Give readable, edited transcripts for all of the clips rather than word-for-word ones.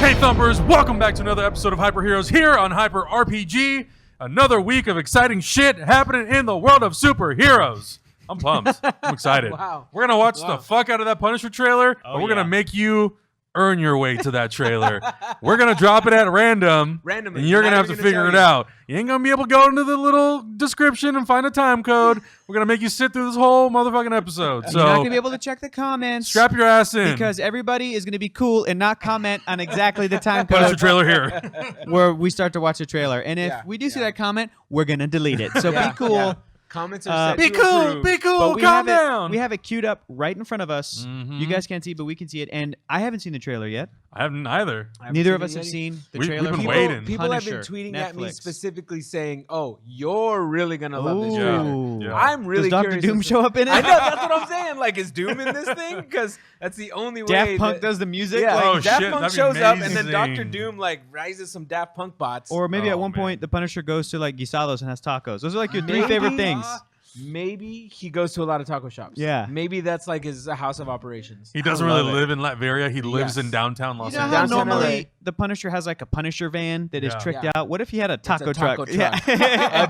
Hey Thumpers, welcome back to another episode of Hyper Heroes here on Hyper RPG. Another week of exciting shit happening in the world of superheroes. I'm pumped. I'm excited. Wow. We're going to watch the fuck out of that Punisher trailer, but we're going to make you earn your way to that trailer. We're going to drop it at random, Randomly. and you're going to have to figure it out. You ain't going to be able to go into the little description and find a time code. We're going to make you sit through this whole motherfucking episode. So You're not going to be able to check the comments. Strap your ass in. Because everybody is going to be cool and not comment on exactly the time Punisher code trailer here. where we start to watch the trailer. And if we do see that comment, we're going to delete it. So be cool. Yeah. Comments are set Be to cool, approve. be cool, But we calm have down. we have it queued up right in front of us. Mhm. You guys can't see, but we can see it. And I haven't seen the trailer yet. I haven't either. I haven't Neither seen of it us have yet. seen the We've trailer. been for waiting. People have been Punisher, tweeting at me Netflix. specifically saying, "Oh, you're really gonna love this trailer." Ooh. Yeah. I'm really Does Dr. curious. Doom show up in it? I know, that's what I'm saying. Like, is Doom in this thing? Because that's the only way. Daft Punk that, does the music. Yeah, like- Oh, Daft shit, Punk that'd be shows up, and then amazing. Dr. Doom like rises some Daft Punk bots. Or maybe Oh, at one man. point the Punisher goes to like Gisados and has tacos. Those are like your three Maybe. favorite things. Maybe he goes to a lot of taco shops. Yeah. Maybe that's like his house of operations. He doesn't I really love it. live in Latveria. He lives Yes. in downtown Los You know how Angeles. Downtown normally LA. the Punisher has like a Punisher van that is Yeah. tricked Yeah. out? What if he had a It's taco a truck? taco Yeah.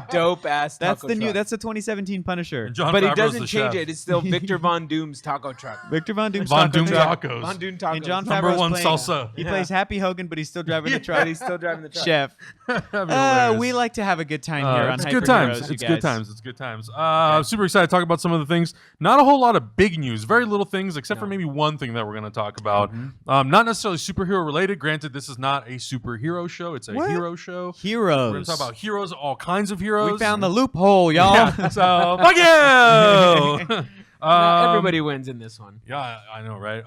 a dope ass taco That's the new. truck. That's the 2017 Punisher. And John But he Favreau's doesn't the change chef. it. It's still Victor Von Doom's taco truck. Victor Von Doom's Von taco Doom truck. tacos. Von Doom tacos. And John Number Favreau's one playing, salsa. He plays Happy Hogan, but he's still driving the truck. But he's still driving the truck. Chef. That'd be hilarious. We like to have a good time here on it's Hyper good times. Heroes, you It's guys. good times. It's good times. Super excited to talk about some of the things. Not a whole lot of big news. Very little things, except for maybe one thing that we're going to talk about. Not necessarily superhero related. Granted, this is not a superhero show. It's a What? hero show. Heroes. We're going to talk about heroes, all kinds of heroes. We found the loophole, y'all. Yeah, so, fuck you! Everybody wins in this one. Yeah, I know, right?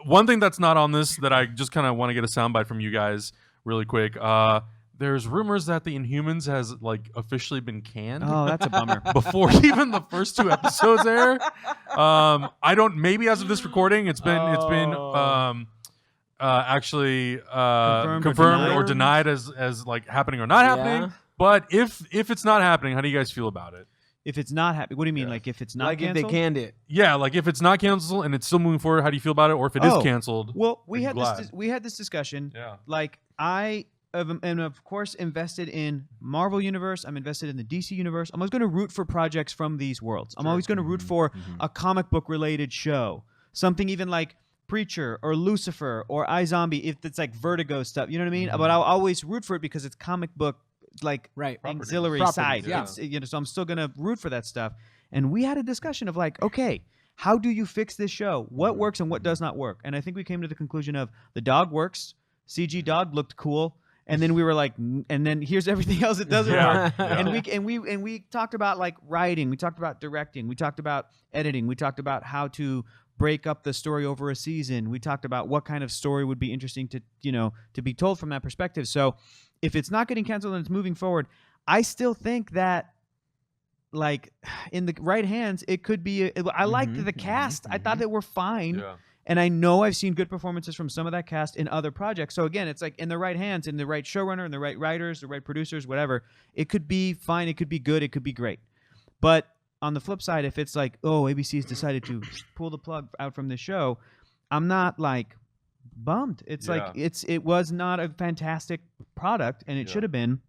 One thing that's not on this that I just kind of want to get a soundbite from you guys really quick. There's rumors that the Inhumans has like officially been canned Oh, that's a bummer. before even the first two episodes air. I don't. Maybe as of this recording, it's been actually confirmed or denied as like happening or not happening. But if it's not happening, how do you guys feel about it? If it's not happy, what do you mean? Yeah. Like if it's not Like if canceled? they canned it. Yeah, like if it's not canceled and it's still moving forward, how do you feel about it? Or if it is canceled? Well, we I'm had glad. this discussion. Yeah. Like I am of course invested in Marvel universe. I'm invested in the DC universe. I'm always going to root for projects from these worlds. I'm always going to root for a comic book related show, something even like Preacher or Lucifer or iZombie. If it's like Vertigo stuff, you know what I mean. But I'll always root for it because it's comic book like Right. auxiliary Properties, side. yeah. It's, you know, so I'm still going to root for that stuff. And we had a discussion of like, okay, how do you fix this show? What works and what does not work? And I think we came to the conclusion of the dog works. CG dog looked cool. And then we were like, and then here's everything else that doesn't work. Yeah. And we talked about like writing. We talked about directing. We talked about editing. We talked about how to break up the story over a season. We talked about what kind of story would be interesting to be told from that perspective. So if it's not getting canceled and it's moving forward, I still think that like in the right hands, it could be. I liked the cast. I thought they were fine. Yeah. And I know I've seen good performances from some of that cast in other projects. So again, it's like in the right hands, in the right showrunner, in the right writers, the right producers, whatever. It could be fine. It could be good. It could be great. But on the flip side, if it's like, oh, ABC's decided to pull the plug out from the show, I'm not like bummed. It's like it was not a fantastic product, and it should have been.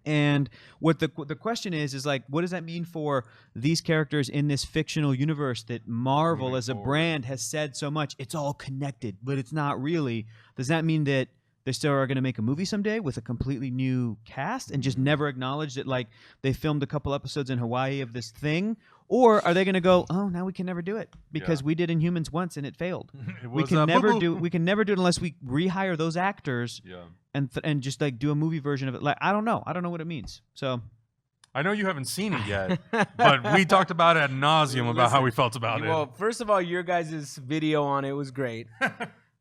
And what the question is like, what does that mean for these characters in this fictional universe that Marvel Moving as a forward. brand has said so much? It's all connected, but it's not really. Does that mean that they still are going to make a movie someday with a completely new cast and just never acknowledge that like they filmed a couple episodes in Hawaii of this thing? Or are they going to go, oh, now we can never do it because we did Inhumans once and it failed. It We was, can never boo-boo. we can never do it unless we rehire those actors Yeah. and just like do a movie version of it. Like I don't know what it means. So I know you haven't seen it yet, but we talked about it ad nauseum about how we felt about it. Well, first of all, your guys' video on it was great.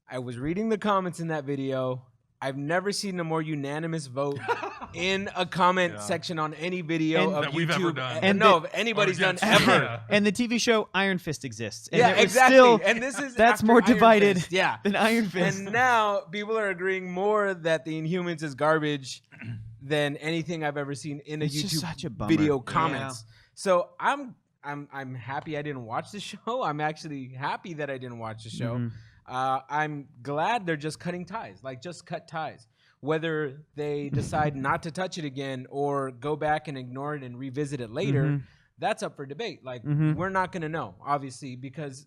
I was reading the comments in that video. I've never seen a more unanimous vote in a comment section on any video And of that YouTube. we've ever done. And And no, the- if anybody's done Or against- ever. Yeah. and the TV show Iron Fist exists. And Yeah, it was exactly. Still, and this is that's after more Iron divided Fist. Yeah. than Iron Fist. And now people are agreeing more that the Inhumans is garbage than anything I've ever seen in a It's just YouTube such a bummer. video Yeah. comments. So I'm happy I didn't watch the show. I'm actually happy that I didn't watch the show. Mhm. I'm glad they're just cutting ties. Like, just cut ties. Whether they decide not to touch it again or go back and ignore it and revisit it later, that's up for debate. Like, we're not going to know, obviously, because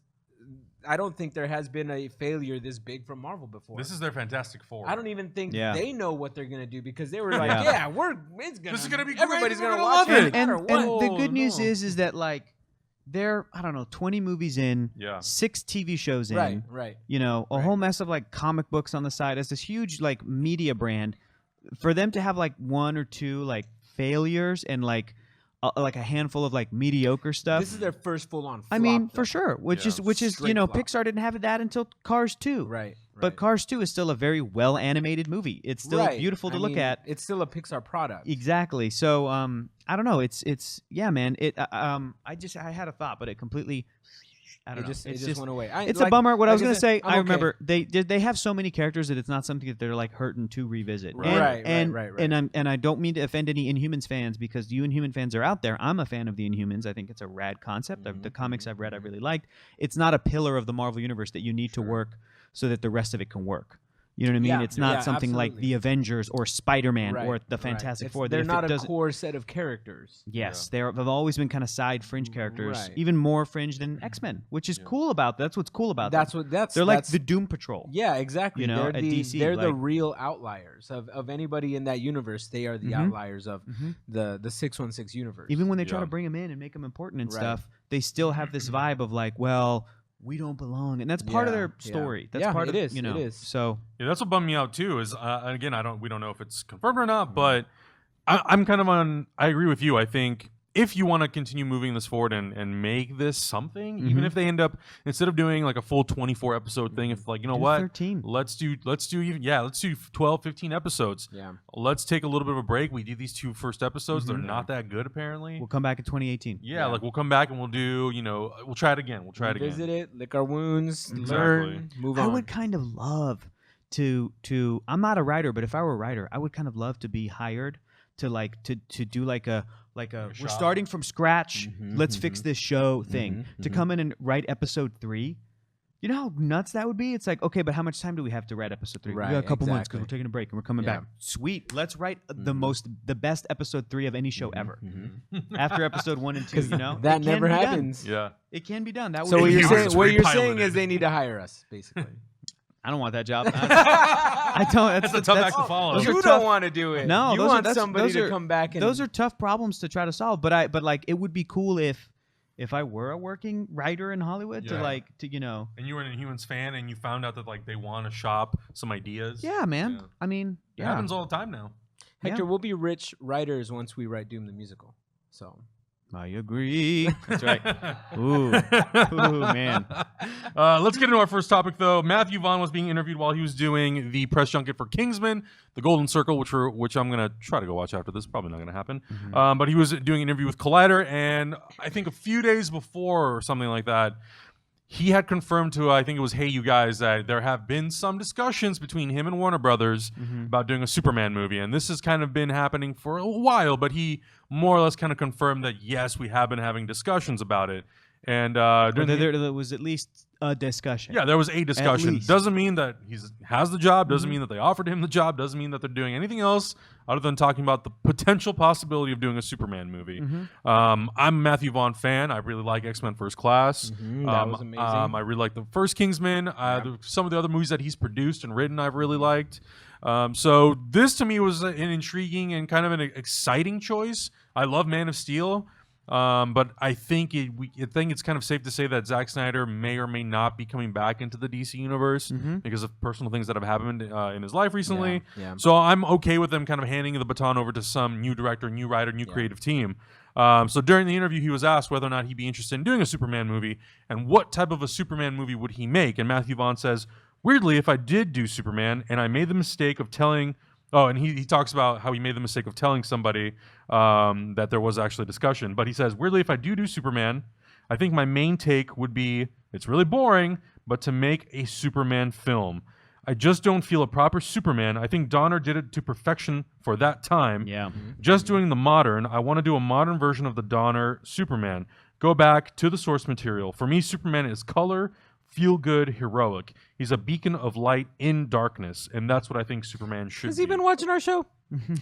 I don't think there has been a failure this big from Marvel before. This is their Fantastic Four. I don't even think they know what they're gonna do, because they were like, this is gonna be everybody's gonna love watch it. And no the good matter news what. is that like they're, I don't know, 20 movies in, 6 TV shows in, right. you know, a whole mess of like comic books on the side as this huge like media brand. For them to have like 1 or 2 like failures and like a handful of like mediocre stuff. This is their first full-on flop. I mean, though. for sure. Which is Straight you know, flop. Pixar didn't have that until Cars 2. Right. But Cars 2 is still a very well animated movie. It's still beautiful to look at. It's still a Pixar product. Exactly. So I don't know. It's yeah, man. I had a thought, but it completely. I don't know. It just went away. It's a bummer. What I was gonna say, I'm I remember they have so many characters that it's not something that they're like hurting to revisit. Right. And I don't mean to offend any Inhumans fans, because you Inhuman fans are out there. I'm a fan of the Inhumans. I think it's a rad concept. The comics I've read, I really liked. It's not a pillar of the Marvel universe that you need to work so that the rest of it can work. You know what I mean? Yeah, It's not something like absolutely. the Avengers or Spider-Man or the Fantastic Four. They're If it not a doesn't- core set of characters. Yes, they've always been kind of side fringe characters, Right. even more fringe than X-Men, which is cool about. That's what's cool about. They're like the Doom Patrol. Yeah, exactly. You know, they're at the DC, they're the like- real outliers of anybody in that universe. They are the outliers of the 616 universe. Even when they try to bring them in and make them important and Right. stuff, they still have this vibe of like, well, we don't belong, and that's part of Yeah, their yeah. story. That's Yeah, part it of is, you know. it is. So Yeah, that's what bummed me out too. Is again, we don't know if it's confirmed or not, but I'm kind of on. I agree with you. I think if you want to continue moving this forward and make this something, even if they end up, instead of doing like a full 24 episode thing, if like, you know do what, 13. let's do even let's do 12, 15 episodes. Yeah. Let's take a little bit of a break. We did these 2 first episodes. They're not that good apparently. we'll come back in 2018. Yeah, like we'll come back and we'll do, we'll try it again. We'll try it again. Visit it, lick our wounds, Exactly. learn, move on. I would kind of love to. I'm not a writer, but if I were a writer, I would kind of love to be hired to like to do like a we're shop. starting from scratch. Let's fix this show thing. To come in and write episode 3. You know how nuts that would be? It's like, okay, but how much time do we have to write episode 3? Right, we got a couple months because exactly. we're taking a break and we're coming Yeah. back. Sweet. Let's write the best episode 3 of any show ever. After episode 1 and 2, you know? That It can never be done. happens. Yeah. It can be done. That So would what be you're You saying, just what you're repiloted saying it. is they need to hire us, basically. I don't want that job. I don't. That's a tough act to follow. those are You tough. don't want to do it. No, you those want are, that's, somebody those to are, come back and those are tough problems to try to solve. But like it would be cool if I were a working writer in Hollywood Yeah. to you know. And you were an Inhumans fan and you found out that like they want to shop some ideas. Yeah, man. Yeah. I mean, It yeah. happens all the time now. Hector, Yeah. we'll be rich writers once we write Doom the musical. So I agree. That's right. Ooh, man. Let's get into our first topic, though. Matthew Vaughn was being interviewed while he was doing the press junket for Kingsman, The Golden Circle, which I'm gonna try to go watch after this. Probably not gonna happen. But he was doing an interview with Collider, and I think a few days before or something like that, he had confirmed to, I think it was Hey You Guys, that there have been some discussions between him and Warner Brothers about doing a Superman movie. And this has kind of been happening for a while, but he more or less kind of confirmed that, yes, we have been having discussions about it. And during the- There was at least a discussion. yeah, there was a discussion. least. Doesn't mean that he has the job. Doesn't mean that they offered him the job. Doesn't mean that they're doing anything else other than talking about the potential possibility of doing a Superman movie. I'm a Matthew Vaughn fan. I really like X-Men First Class. that was amazing. I really like the first Kingsman. Some of the other movies that he's produced and written, I've really liked. So this to me was an intriguing and kind of an exciting choice. I love Man of Steel. But I think it's kind of safe to say that Zack Snyder may or may not be coming back into the DC universe because of personal things that have happened in his life recently. Yeah. So I'm okay with them kind of handing the baton over to some new director, new writer, new creative team. So during the interview, he was asked whether or not he'd be interested in doing a Superman movie and what type of a Superman movie would he make. And Matthew Vaughn says, weirdly, if I did do Superman and I made the mistake of telling... Oh, and he talks about how he made the mistake of telling somebody that there was actually a discussion. But he says, weirdly, if I do Superman, I think my main take would be, it's really boring, but to make a Superman film. I just don't feel a proper Superman. I think Donner did it to perfection for that time. Yeah. Just doing the modern, I want to do a modern version of the Donner Superman. Go back to the source material. For me, Superman is color, feel-good, heroic. He's a beacon of light in darkness, and that's what I think Superman should Has be. he been watching our show?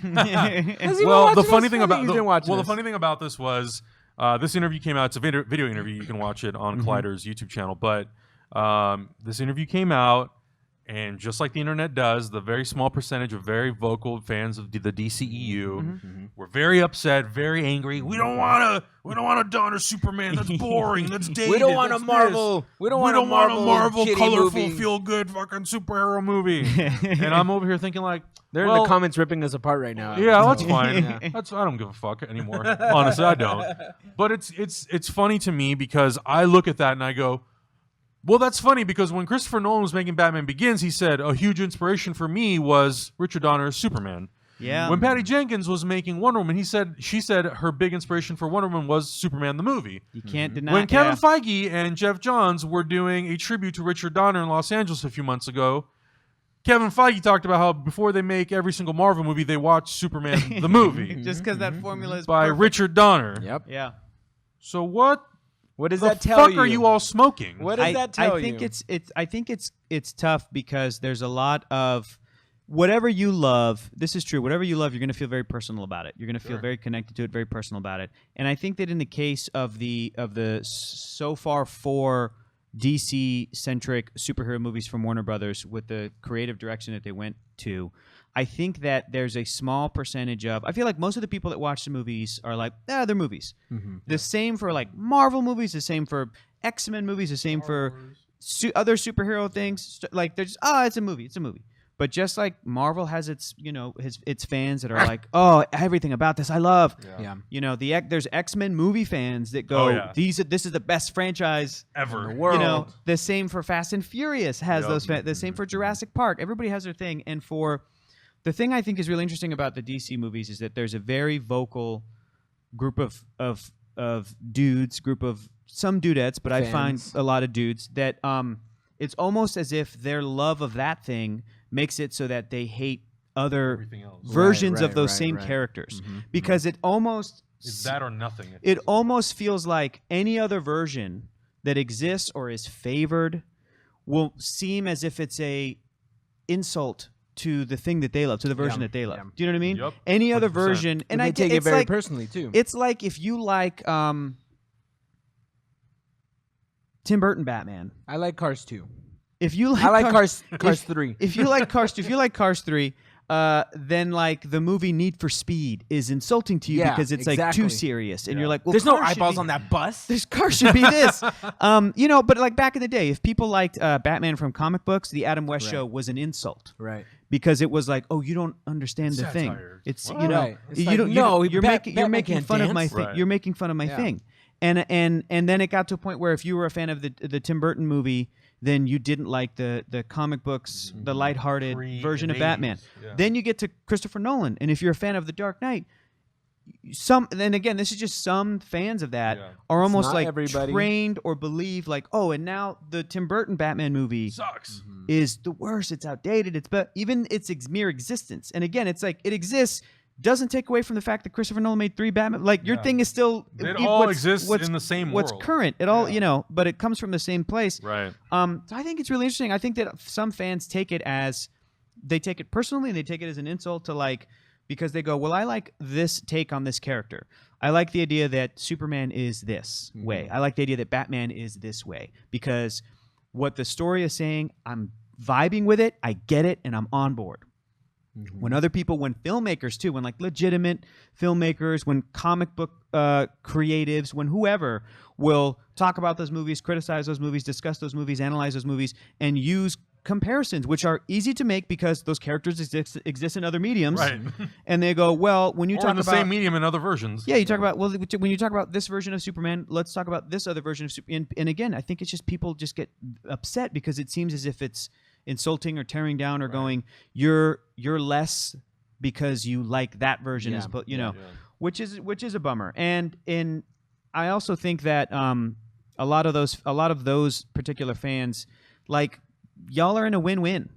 Well, the funny thing about the funny thing about this was this interview came out. It's a video interview. You can watch it on Collider's YouTube channel. But this interview came out, and just like the internet does, the very small percentage of very vocal fans of the DCEU were very upset, very angry. We don't want a Donner Superman. That's boring. That's dated. We don't want a That's Marvel. this. We don't want a Marvel shitty colorful, movie. feel good fucking superhero movie. And I'm over here thinking like, They're well, in the comments ripping us apart right now. yeah, that's fine. Yeah. I don't give a fuck anymore. Honestly, I don't. But it's funny to me because I look at that and I go, well, that's funny because when Christopher Nolan was making Batman Begins, he said a huge inspiration for me was Richard Donner's Superman. Yeah. When Patty Jenkins was making Wonder Woman, she said her big inspiration for Wonder Woman was Superman the movie. You can't deny. When Kevin Feige and Jeff Johns were doing a tribute to Richard Donner in Los Angeles a few months ago, Kevin Feige talked about how before they make every single Marvel movie, they watch Superman the movie just because that formula is by perfect. Richard Donner. Yep. Yeah. So what What does the that tell fuck you? are you all smoking? What does that tell you? I think it's tough because there's a lot of whatever you love. This is true. Whatever you love, you're going to feel very personal about it. You're going to feel very connected to it, very personal about it. And I think that in the case of the so far 4 DC-centric superhero movies from Warner Brothers with the creative direction that they went to, I think that there's a small percentage of... I feel like most of the people that watch the movies are like, they're movies. The same for like Marvel movies, the same for X-Men movies, the same for other superhero things. Like they're just, it's a movie. It's a movie. But just like Marvel has its, its fans that are like, everything about this I love. Yeah. There's X-Men movie fans that go, this is the best franchise Ever. In the world. The same for Fast and Furious has those fans. The same for Jurassic Park. Everybody has their thing. And for the thing I think is really interesting about the DC movies is that there's a very vocal group of dudes, group of some dudettes, but Fans. I find a lot of dudes that it's almost as if their love of that thing makes it so that they hate other Everything else. versions of Right, those right, same right. characters because it almost It's that or nothing. it almost feels like any other version that exists or is favored will seem as if it's a insult to the thing that they love, to the version that they love. Yeah. Do you know what I mean? Yep. Any other 100%. version, and they I take it it's very like, personally too. It's like if you like Tim Burton Batman. I like Cars 2. If you like I like Cars 3. If you like Cars 3, then like the movie Need for Speed is insulting to you Yeah, because it's like exactly. too serious, and you're like, well, There's no Cars should eyeballs be- on that bus. This car should be this. But like back in the day, if people liked Batman from comic books, the Adam West show was an insult. Right. Because it was like, you don't understand the thing. Satire. It's What? Right. It's you like, don't. no, you're Batman making can't fun of my dance. thing. Right. You're making fun of my Yeah. thing. And then it got to a point where if you were a fan of the Tim Burton movie, then you didn't like the comic books, the lighthearted version of Batman. Yeah. Then you get to Christopher Nolan, and if you're a fan of The Dark Knight, then again, this is just some fans of that are almost not like everybody. trained or believe like, and now the Tim Burton Batman movie Sucks. is the worst. It's outdated. But even its mere existence, and again, it's like it exists. Doesn't take away from the fact that Christopher Nolan made 3 Batman. Like your thing is still It all exists in the same what's world. current. It all but it comes from the same place. Right. So I think it's really interesting. I think that some fans take it as they take it personally and they take it as an insult to like because they go, well, I like this take on this character. I like the idea that Superman is this way. I like the idea that Batman is this way because what the story is saying, I'm vibing with it. I get it, and I'm on board. When filmmakers too, when like legitimate filmmakers, when comic book creatives, when whoever will talk about those movies, criticize those movies, discuss those movies, analyze those movies, and use comparisons, which are easy to make because those characters exist in other mediums. Right. And they go, well, when you Or talk in the about same medium in other versions. yeah, you talk about when you talk about this version of Superman, let's talk about this other version of Superman. And again, I think it's just people just get upset because it seems as if it's insulting or tearing down or going, you're less because you like that version as which is a bummer. And I also think that a lot of those particular fans, like y'all are in a win-win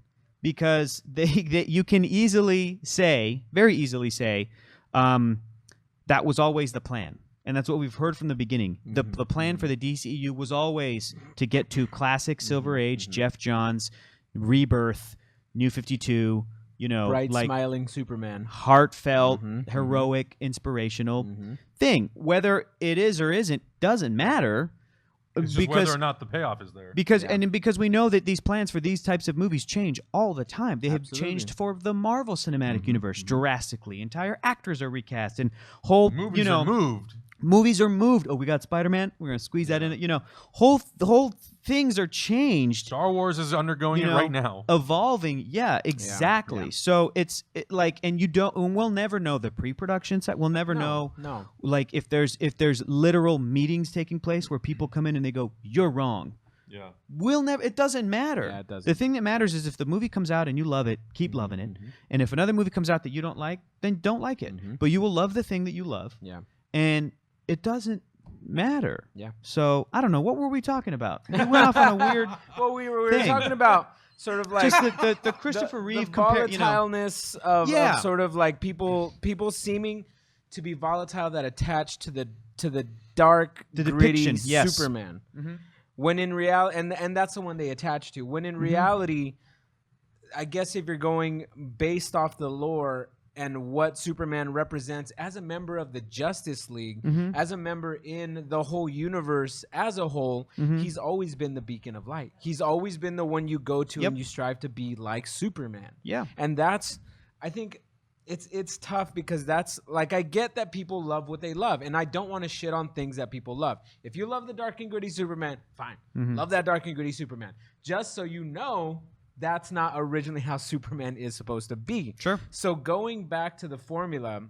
because you can very easily say that was always the plan. and that's what we've heard from the beginning. The plan for the DCEU was always to get to classic Silver Age, Jeff Johns, Rebirth, New 52, you know, bright, like smiling Superman. heartfelt, heroic, inspirational thing. Whether it is or isn't doesn't matter. It's just whether or not the payoff is there. Because we know that these plans for these types of movies change all the time. They have changed for the Marvel Cinematic Universe drastically. Entire actors are recast and whole Movies are moved. Movies are moved. Oh, we got Spider-Man. We're gonna squeeze that in. You know, the whole things are changed. Star Wars is undergoing it right now. Evolving. Yeah, exactly. Yeah. So it's like, and we'll never know the pre-production side. We'll never know. No. Like if there's literal meetings taking place where people come in and they go, "You're wrong." Yeah. We'll never. It doesn't matter. Yeah, it doesn't. The thing that matters is if the movie comes out and you love it, keep loving it. And if another movie comes out that you don't like, then don't like it. But you will love the thing that you love. Yeah. And it doesn't matter. Yeah. So I don't know. What were we talking about? We went off on a weird. Well, we were thing. talking about sort of like Just the Christopher Reeve the compare. volatileness of sort of like people seeming to be volatile that attach to the dark, gritty depiction, yes. Superman. When in reality, and that's the one they attach to. When in reality, I guess if you're going based off the lore and what Superman represents as a member of the Justice League, as a member in the whole universe as a whole, he's always been the beacon of light. He's always been the one you go to and you strive to be like Superman. Yeah. And that's, I think it's tough because that's like, I get that people love what they love, and I don't want to shit on things that people love. If you love the dark and gritty Superman, fine. Love that dark and gritty Superman. Just so you know, that's not originally how Superman is supposed to be. Sure. So going back to the formula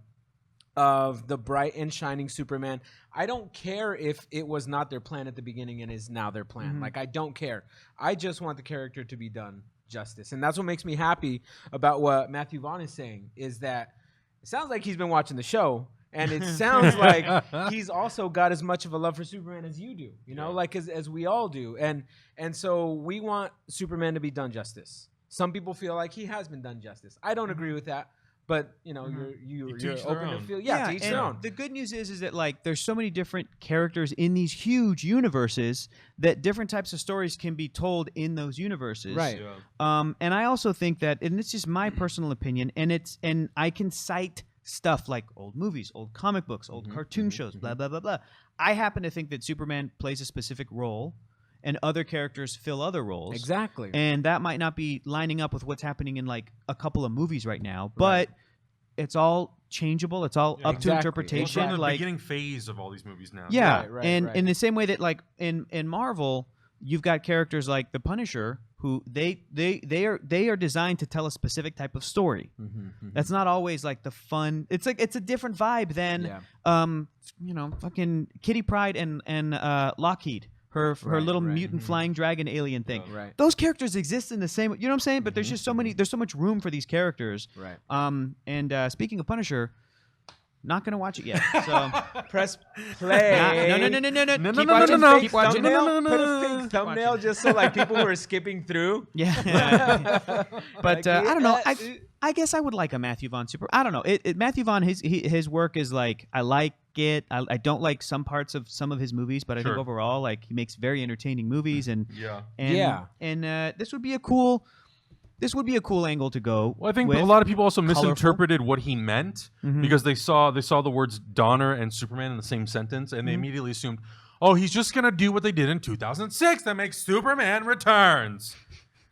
of the bright and shining Superman, I don't care if it was not their plan at the beginning and is now their plan. Like, I don't care. I just want the character to be done justice. And that's what makes me happy about what Matthew Vaughn is saying, is that it sounds like he's been watching the show, and it sounds like he's also got as much of a love for Superman as you do, you know, like as we all do. And so we want Superman to be done justice. Some people feel like he has been done justice. I don't agree with that, but you know, you're open to feel. Yeah, to each their own. The good news is that like there's so many different characters in these huge universes that different types of stories can be told in those universes. Right. Yeah. And I also think that, and it's just my personal opinion, and I can cite stuff like old movies, old comic books, old cartoon shows, blah, blah, blah, blah. I happen to think that Superman plays a specific role and other characters fill other roles. Exactly. And that might not be lining up with what's happening in like a couple of movies right now, but it's all changeable. It's all up to interpretation. We're in the like, beginning phase of all these movies now. Yeah. Right, and right. in the same way that like in Marvel, you've got characters like the Punisher who they are designed to tell a specific type of story. That's not always like the fun. It's like it's a different vibe than you know, fucking Kitty Pryde and Lockheed. Her little mutant flying dragon alien thing. Those characters exist in the same, you know what I'm saying? But there's just so many, there's so much room for these characters. Right. And speaking of Punisher, not gonna watch it yet. So press play. No. Keep watching. Put a fake thumbnail just so like people who are skipping through. Yeah. But Like, I don't know. I guess I would like a Matthew Vaughn super. I don't know. Matthew Vaughn, his work is like, I like it. I don't like some parts of some of his movies, but I think overall, like, he makes very entertaining movies. And this would be a cool. This would be a cool angle to go. Well, I think a lot of people also misinterpreted what he meant because they saw the words Donner and Superman in the same sentence, and they immediately assumed, oh, he's just gonna do what they did in 2006 that makes Superman Returns.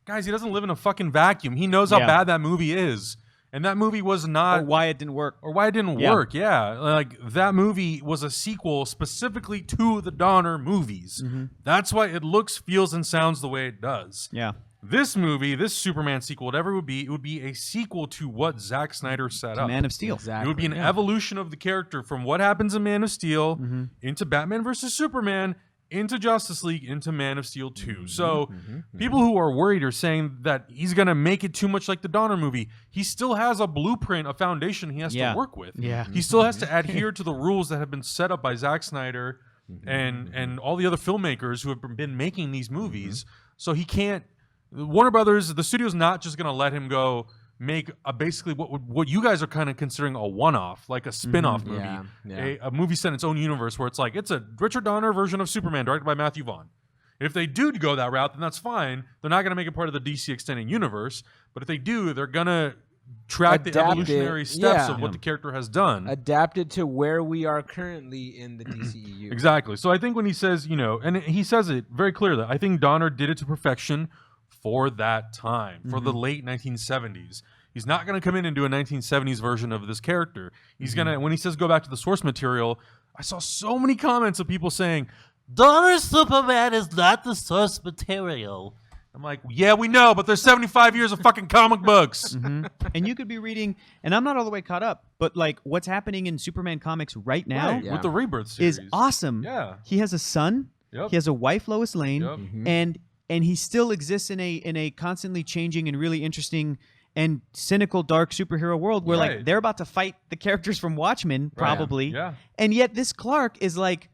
Guys, he doesn't live in a fucking vacuum. He knows how bad that movie is, and that movie was not, or why it didn't work, work. Yeah, like that movie was a sequel specifically to the Donner movies. That's why it looks, feels, and sounds the way it does. Yeah. This movie, this Superman sequel, whatever it would be a sequel to what Zack Snyder set up. Man of Steel. Exactly. It would be an evolution of the character from what happens in Man of Steel into Batman versus Superman, into Justice League, into Man of Steel 2. So people who are worried are saying that he's going to make it too much like the Donner movie. He still has a blueprint, a foundation he has to work with. Yeah. He still has to adhere to the rules that have been set up by Zack Snyder and all the other filmmakers who have been making these movies. So he can't... Warner Brothers, the studio's not just going to let him go make basically what you guys are kind of considering a one-off, like a spin-off movie, a movie set in its own universe where it's like it's a Richard Donner version of Superman directed by Matthew Vaughn. If they do go that route, then that's fine. They're not going to make it part of the DC extended universe, but if they do, they're going to track the evolutionary steps of what the character has done. Adapted to where we are currently in the DCEU. Exactly. So I think when he says, and he says it very clearly, I think Donner did it to perfection for that time, for the late 1970s. He's not going to come in and do a 1970s version of this character. He's going to, when he says go back to the source material, I saw so many comments of people saying, Donner's Superman is not the source material. I'm like, yeah, we know, but there's 75 years of fucking comic books. And you could be reading, and I'm not all the way caught up, but like what's happening in Superman comics right now with the Rebirth series is awesome. Yeah. He has a son. Yep. He has a wife, Lois Lane, Yep. and he still exists in a constantly changing and really interesting and cynical, dark superhero world where like they're about to fight the characters from Watchmen, probably. Yeah. And yet this Clark is like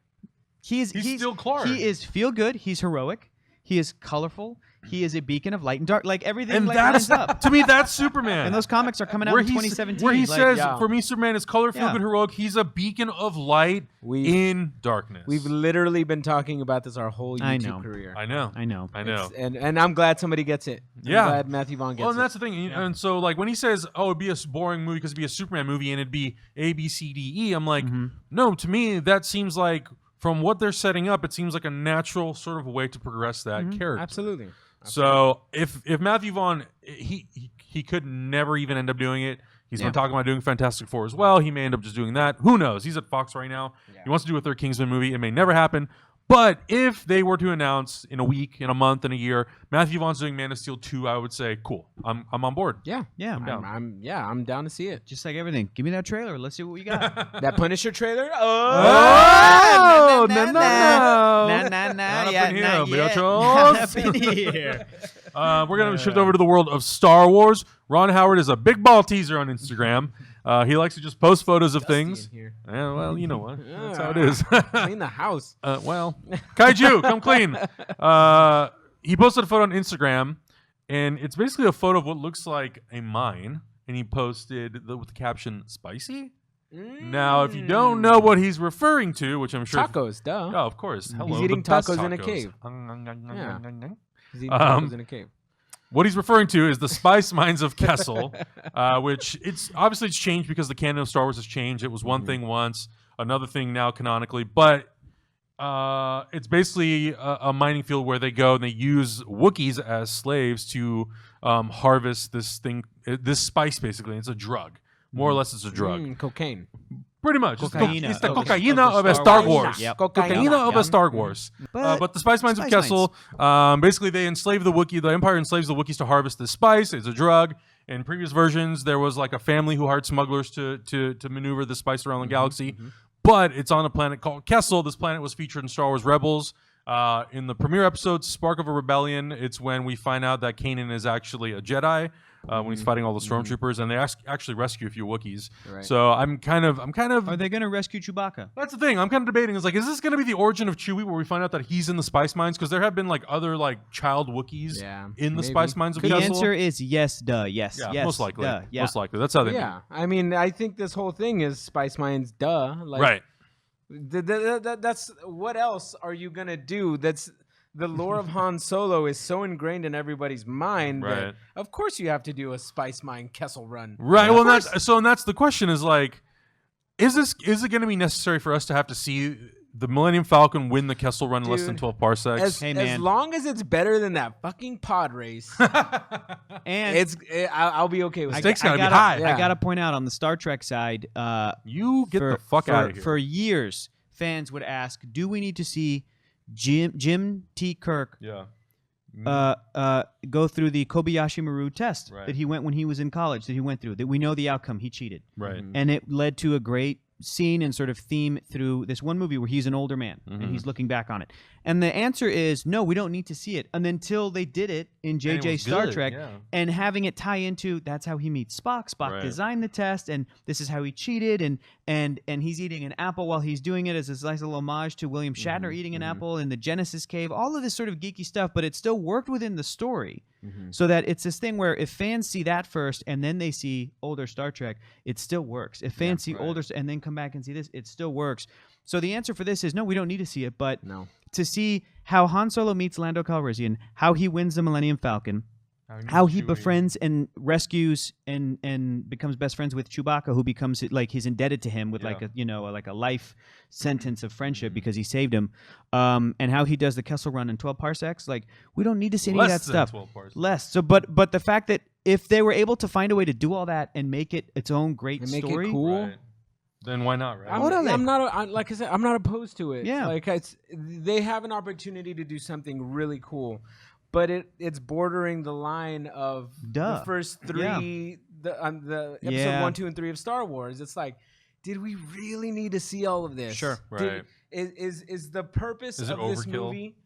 he's still Clark. He is feel good. He's heroic. He is colorful. He is a beacon of light and dark. Like everything And like that's, lines up. to me, that's Superman. And those comics are coming out in 2017. Where he like, says, for me, Superman is colorful, Yeah. good, heroic. He's a beacon of light in darkness. We've literally been talking about this our whole YouTube career. I know. And I'm glad somebody gets it. I'm glad Matthew Vaughn gets it. Well, and that's the thing. And so, like, when he says, oh, it'd be a boring movie because it'd be a Superman movie and it'd be A, B, C, D, E, I'm like, no, to me, that seems like, from what they're setting up, it seems like a natural sort of way to progress that character. Absolutely. So if Matthew Vaughn, he could never even end up doing it. He's been talking about doing Fantastic Four as well. He may end up just doing that. Who knows? He's at Fox right now. He wants to do a third Kingsman movie. It may never happen. But if they were to announce in a week, in a month, in a year, Matthew Vaughn's doing Man of Steel 2, I would say, cool. I'm on board. Yeah. I'm down. I'm down to see it. Just like everything. Give me that trailer. Let's see what we got. That Punisher trailer? Oh! No. Nah. Not Yeah, up in here, not yet. bichos. Not up in here. We're going to shift over to the world of Star Wars. Ron Howard is a big ball teaser on Instagram. He likes to just post photos of things. Yeah, well, you know what? That's how it is. Clean the house. Well, Kaiju, come clean. He posted a photo on Instagram, and it's basically a photo of what looks like a mine, and he posted with the caption, spicy? Now, if you don't know what he's referring to, which I'm sure... Tacos, duh. Oh, of course. Hello, He's eating the best tacos in a cave. He's eating tacos in a cave. What he's referring to is the spice mines of Kessel, which it's changed because the canon of Star Wars has changed. It was one thing once, another thing now canonically, but it's basically a mining field where they go and they use Wookiees as slaves to harvest this spice. Basically, it's a drug. More or less, it's a drug. Cocaine. Pretty much. Cocaine. It's the cocaína of a Star Wars. Yep. Cocaína of a Star Wars. But the spice mines of Kessel, basically they enslave the Wookiee. The Empire enslaves the Wookiees to harvest this spice. It's a drug. In previous versions, there was like a family who hired smugglers to maneuver the spice around the galaxy. But it's on a planet called Kessel. This planet was featured in Star Wars Rebels. In the premiere episode, Spark of a Rebellion, it's when we find out that Kanan is actually a Jedi. When he's fighting all the stormtroopers, and they actually rescue a few Wookiees. Right. So I'm kind of. Are they going to rescue Chewbacca? That's the thing. I'm kind of debating. Is this going to be the origin of Chewie, where we find out that he's in the spice mines? Because there have been like other like child Wookiees in the spice mines of Kessel. The answer is yes. Duh. Yes. Yeah, Yes. most likely. Duh, yeah. Most likely. That's how they. Yeah. I mean, I think this whole thing is spice mines. Duh. Like, right. That's what else are you gonna do? That's the lore of Han Solo is so ingrained in everybody's mind that of course you have to do a spice mine Kessel run. Right. Well, that's the question is like, is it going to be necessary for us to have to see the Millennium Falcon win the Kessel run in less than 12 parsecs? As long as it's better than that fucking pod race, and I'll be okay with it. Stakes gotta be high. I gotta point out on the Star Trek side, you get the fuck out of here. For years, fans would ask, "Do we need to see Jim T. Kirk go through the Kobayashi Maru test that he went when he was in college, that he went through, that we know the outcome, he cheated. Right. And it led to a great scene and sort of theme through this one movie where he's an older man and he's looking back on it. And the answer is no, we don't need to see it. And until they did it in And it JJ was Star good, Trek, yeah. and having it tie into that's how he meets Spock. Spock Right. designed the test, and this is how he cheated, and he's eating an apple while he's doing it as a nice little homage to William Shatner eating an apple in the Genesis cave. All of this sort of geeky stuff, but it still worked within the story. So that it's this thing where if fans see that first and then they see older Star Trek, it still works. If fans see older and then come back and see this, it still works. So the answer for this is no, we don't need to see it, but to see how Han Solo meets Lando Calrissian, how he wins the Millennium Falcon, how he befriends and rescues and becomes best friends with Chewbacca, who becomes like he's indebted to him with like a life sentence of friendship because he saved him, and how he does the Kessel Run in 12 parsecs. Like we don't need to see any of that stuff. Less. So, but the fact that if they were able to find a way to do all that and make it its own great and make story, it cool. Right. Then why not, right? I'm not like I said, I'm not opposed to it. Yeah. Like they have an opportunity to do something really cool, but it's bordering the line of the first three, the episode 1, 2, and 3 of Star Wars. It's like, did we really need to see all of this? Sure. Right. Is the purpose of this movie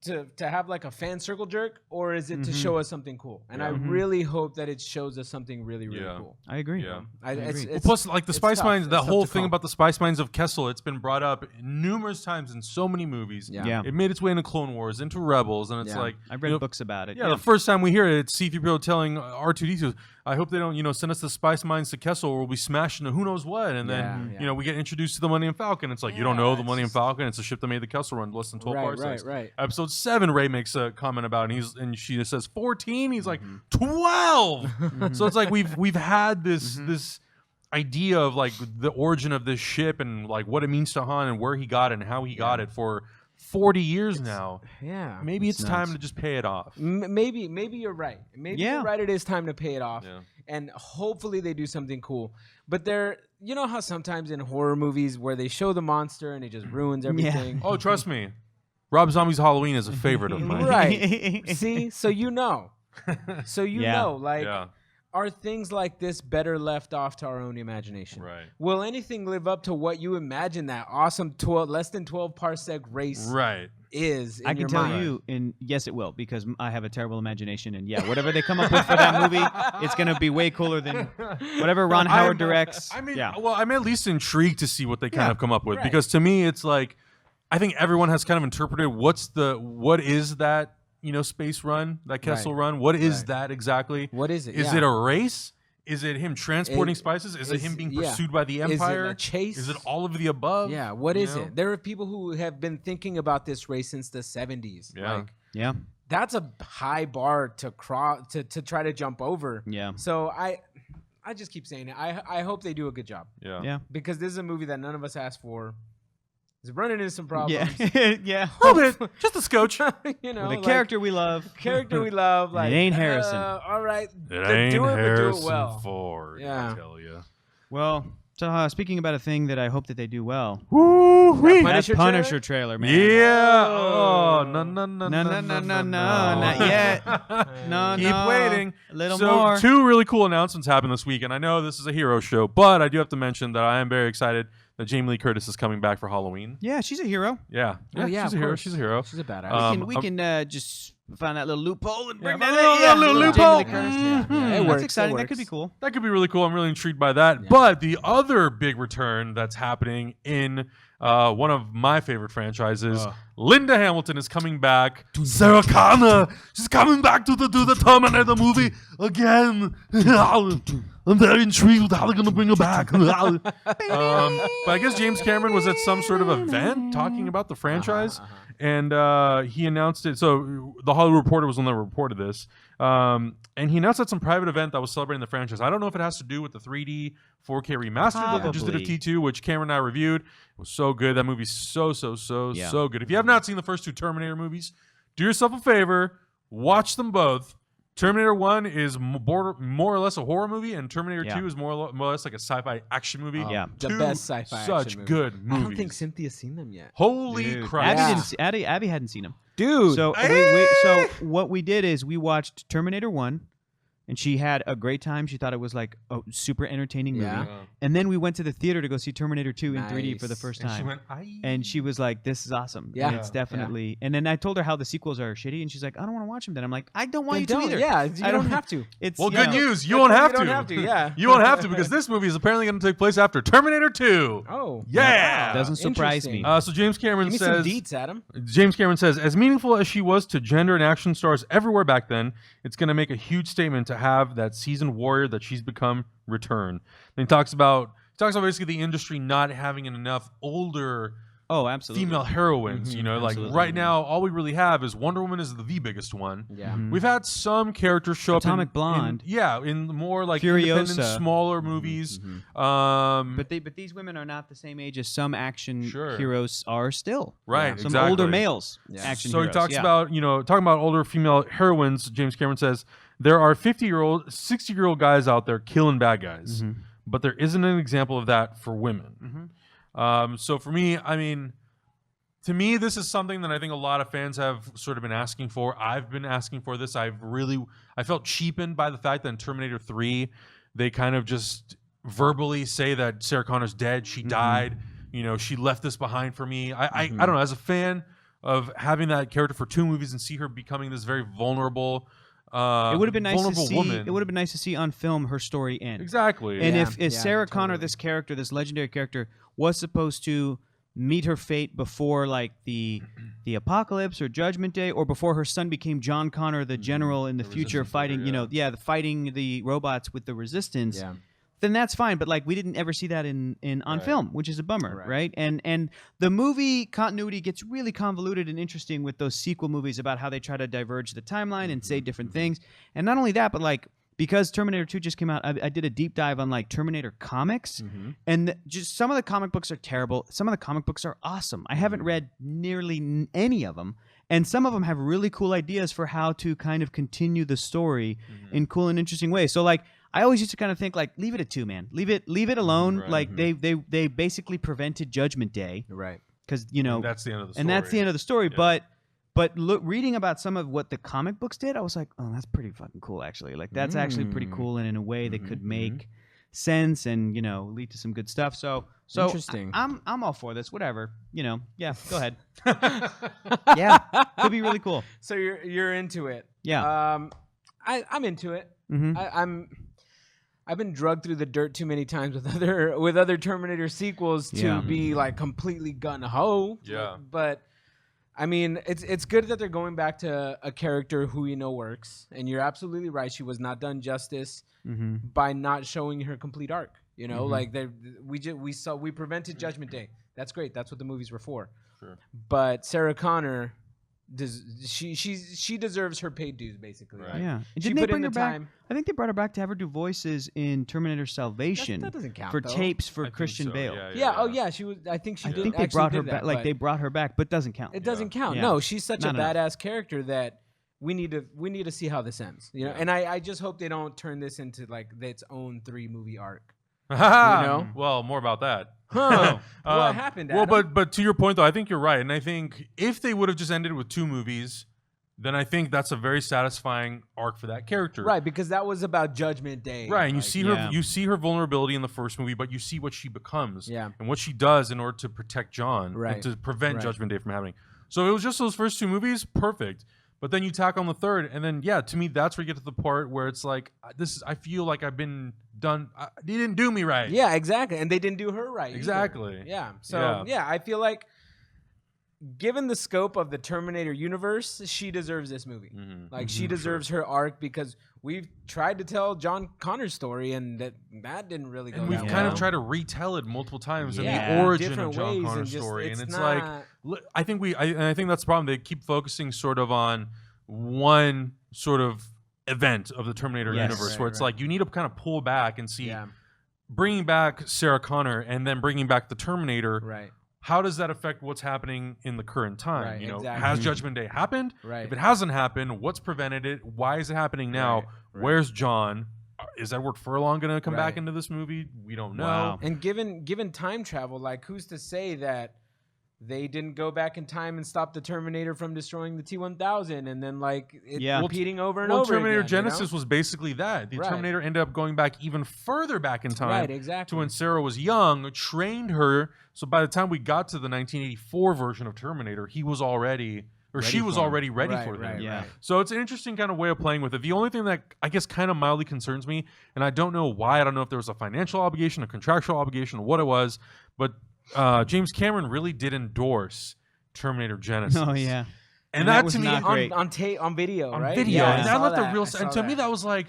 to have like a fan circle jerk, or is it to show us something cool? And I really hope that it shows us something really, really cool. I agree. Yeah. It's Plus, like the Spice tough. Mines, It's that tough whole to thing call. about the Spice Mines of Kessel, it's been brought up numerous times in so many movies. Yeah. It made its way into Clone Wars, into Rebels, and it's like I've read books about it. Yeah, the first time we hear it, it's C-3PO telling R2-D2, I hope they don't, send us the Spice Mines to Kessel or we'll be smashed into who knows what. And then, we get introduced to the Millennium Falcon. It's like, you don't know the Millennium Falcon. It's a ship that made the Kessel Run less than 12 parsecs. Right. Episode 7, Rey makes a comment about it, and she just says 14. He's like 12. So it's like we've had this idea of like the origin of this ship and like what it means to Han and where he got it and how he got it for 40 years now. Yeah. Maybe it's time to just pay it off. Maybe you're right. Maybe you're right. It is time to pay it off. Yeah. And hopefully they do something cool. But you know how sometimes in horror movies where they show the monster and it just ruins everything? Oh, trust me. Rob Zombie's Halloween is a favorite of mine. Right. See? So you know. Like, are things like this better left off to our own imagination? Right. Will anything live up to what you imagine that awesome less than 12 parsec race is in I can your tell mind? you, and yes, it will, because I have a terrible imagination, and whatever they come up with for that movie, it's going to be way cooler than whatever Ron Howard directs. Well, I'm at least intrigued to see what they kind of come up with, because to me, it's like, I think everyone has kind of interpreted what is that, space run, that Kessel run? What is that exactly? What is it? Is it a race? Is it him transporting spices? Is it him being pursued by the Empire? Is it a chase? Is it all of the above? Yeah, what is it? There are people who have been thinking about this race since the 70s. Yeah. That's a high bar to try to jump over. Yeah. So I just keep saying it. I hope they do a good job. Yeah. Because this is a movie that none of us asked for. It's running into some problems. Yeah. A little bit. Just a scotch. With a character we love. Like, it ain't Harrison. All right. It ain't do it, Harrison but do it well. Ford, I tell you. Well, so speaking about a thing that I hope that they do well. Woo-wee. That Punisher trailer, man. Yeah. Oh, no, not yet. No, Keep waiting. A little so more. 2 really cool announcements happened this week, and I know this is a hero show, but I do have to mention that I am very excited that Jamie Lee Curtis is coming back for Halloween. Yeah, she's a hero. Yeah. Oh, yeah, she's a hero. She's a hero. She's a badass. We can just find that little loophole and bring Yeah, that in. little loophole. It works. That's exciting. It That works. could be cool. That could be really cool. I'm really intrigued by that. But the other big return that's happening in one of my favorite franchises, Linda Hamilton is coming back. Sarah Connor, she's coming back to do the Terminator movie again. I'm very intrigued with how they're going to bring her back. But I guess James Cameron was at some sort of event talking about the franchise. And he announced it. So the Hollywood Reporter was the one that reported this. And he announced at some private event that was celebrating the franchise. I don't know if it has to do with the 3D 4K remastered that they just did of T2, which Cameron and I reviewed. It was so good. That movie's so good. If you have not seen the first 2 Terminator movies, do yourself a favor. Watch them both. Terminator 1 is more or less a horror movie, and Terminator 2 is more or less like a sci-fi action movie. The best sci-fi such action movie. good movies. I don't think Cynthia's seen them yet. Holy crap. Abby hadn't seen them. Dude. So, so what we did is we watched Terminator 1, and she had a great time. She thought it was like a super entertaining movie. Yeah. And then we went to the theater to go see Terminator 2 in 3D for the Nice. first And time. she went, "Aye." And she was like, "This is awesome." Yeah. And it's definitely. And then I told her how the sequels are shitty, and she's like, "I don't want to watch them." Then I'm like, "I don't want you to either." Yeah, you I don't have to. It's Well, you good know, news. You won't have to. You don't have to, yeah. You won't have to because this movie is apparently going to take place after Terminator 2. Oh. Yeah. Wow. Doesn't surprise me. Interesting. So James Cameron Give me some says, deets, Adam. James Cameron says, as meaningful as she was to gender and action stars everywhere back then, it's going to make a huge statement to have that seasoned warrior that she's become return. Then he talks about basically the industry not having enough older Oh, absolutely. female heroines. You know, like absolutely. right now, all we really have is Wonder Woman is the biggest one. Yeah. We've had some characters show Atomic up Blonde. in more like independent, Furiosa. smaller movies. But these women are not the same age as some action Sure. heroes are still. Right, Some exactly. older males. Yeah. Action So heroes. he talks yeah. about, talking about older female heroines. James Cameron says there are 50-year-old, 60-year-old guys out there killing bad guys, but there isn't an example of that for women. So for me, I mean, to me, this is something that I think a lot of fans have sort of been asking for. I've been asking for this. I felt cheapened by the fact that in Terminator 3, they kind of just verbally say that Sarah Connor's dead. She died. You know, she left this behind for me. I don't know. As a fan of having that character for 2 movies and see her becoming this very vulnerable, it would have been nice to see. woman. It would have been nice to see on film her story end. Exactly. And Yeah, if yeah, Sarah Connor, totally. this character, this legendary character, was supposed to meet her fate before like the apocalypse or Judgment Day, or before her son became John Connor, the general in the future, Resistance fighting, leader, fighting the robots with the Resistance. Yeah. Then that's fine, but like we didn't ever see that on Right. film, which is a bummer, Right. right? And the movie continuity gets really convoluted and interesting with those sequel movies about how they try to diverge the timeline and say different things. And not only that, but like because Terminator 2 just came out, I did a deep dive on like Terminator comics, and just some of the comic books are terrible. Some of the comic books are awesome. I haven't read nearly any of them, and some of them have really cool ideas for how to kind of continue the story in cool and interesting ways. So like I always used to kind of think like, leave it at 2, man. Leave it alone. Right. Like they basically prevented Judgment Day Right. because That's the end of the story. and that's the end of the story. Yeah. But reading about some of what the comic books did, I was like, oh, that's pretty fucking cool, actually. Like, that's actually pretty cool, and in a way that could make sense and lead to some good stuff. So Interesting. I'm all for this. Whatever, Yeah, go ahead. Yeah, could be really cool. So you're into it. Yeah. I'm into it. Mhm. I've been drugged through the dirt too many times with other Terminator sequels to Yeah. be like completely gun ho. Yeah. But I mean, it's good that they're going back to a character who works, and you're absolutely right. She was not done justice by not showing her complete arc. Like we prevented Judgment Day. That's great. That's what the movies were for. Sure. But Sarah Connor, she deserves her paid dues, basically. Right. Yeah. And She didn't they put in bring the her back? time. I think they brought her back to have her do voices in Terminator Salvation That doesn't count for though. tapes I for think Christian so, Bale. Yeah. Oh yeah. She was. I think she I did. think they actually brought her did back. that, Like but they brought her back, but doesn't count. It doesn't count. Yeah. No, she's such Not a enough. badass character that we need to see how this ends. Yeah. And I just hope they don't turn this into like its own 3-movie arc. Well, more about that. Huh. What happened? Well, Adam? but to your point though, I think you're right, and I think if they would have just ended with 2 movies, then I think that's a very satisfying arc for that character. Right, because that was about Judgment Day. Right, and you like, see yeah. her, you see her vulnerability in the first movie, but you see what she becomes, Yeah. and what she does in order to protect John, Right. and to prevent Right. Judgment Day from happening. So it was just those first 2 movies, perfect. But then you tack on the third, and then to me, that's where you get to the part where it's like, I feel like I've been done. They didn't do me right. Yeah, exactly. And they didn't do her right. either. Exactly. Yeah. So Yeah. I feel like given the scope of the Terminator universe, she deserves this movie. Like she deserves her arc because we've tried to tell John Connor's story and that didn't really go. And we've that kind well. of tried to retell it multiple times in Yeah. the origin Different of John ways, Connor's and just- story, it's and it's not- like I think that's the problem. They keep focusing sort of on one sort of event of the Terminator Yes. universe, Right, where it's right. like you need to kind of pull back and see Yeah. bringing back Sarah Connor and then bringing back the Terminator. Right. How does that affect what's happening in the current time? Right, Has exactly. Judgment Day happened? Right. If it hasn't happened, what's prevented it? Why is it happening now? Right. Where's John? Is Edward Furlong going to come back Right. into this movie? We don't know. Wow. And given time travel, like who's to say that they didn't go back in time and stop the Terminator from destroying the T-1000, and then like repeating over and over. Terminator again, Genesis was basically that. The Terminator ended up going back even further back in time, to when Sarah was young, trained her. So by the time we got to the 1984 version of Terminator, he was already. Or she was already ready for them. Yeah. So it's an interesting kind of way of playing with it. The only thing that I guess kind of mildly concerns me, and I don't know why, I don't know if there was a financial obligation, a contractual obligation, or what it was, but James Cameron really did endorse Terminator Genesis. Oh, yeah. And that was to me, not great. on video, right? Video. Yeah, and that left a real... And to that. me, that was like,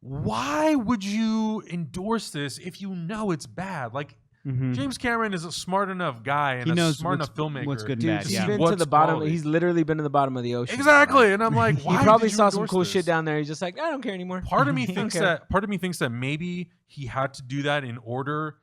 why would you endorse this if you know it's bad? Like, James Cameron is a smart enough guy and a smart enough filmmaker. What's good and Dude, bad. he's Yeah. been to the bottom. He's literally been to the bottom of the ocean. Exactly. And I'm like, why he probably did you saw some endorse cool this? shit down there. He's just like, I don't care anymore. Part of me thinks that maybe he had to do that in order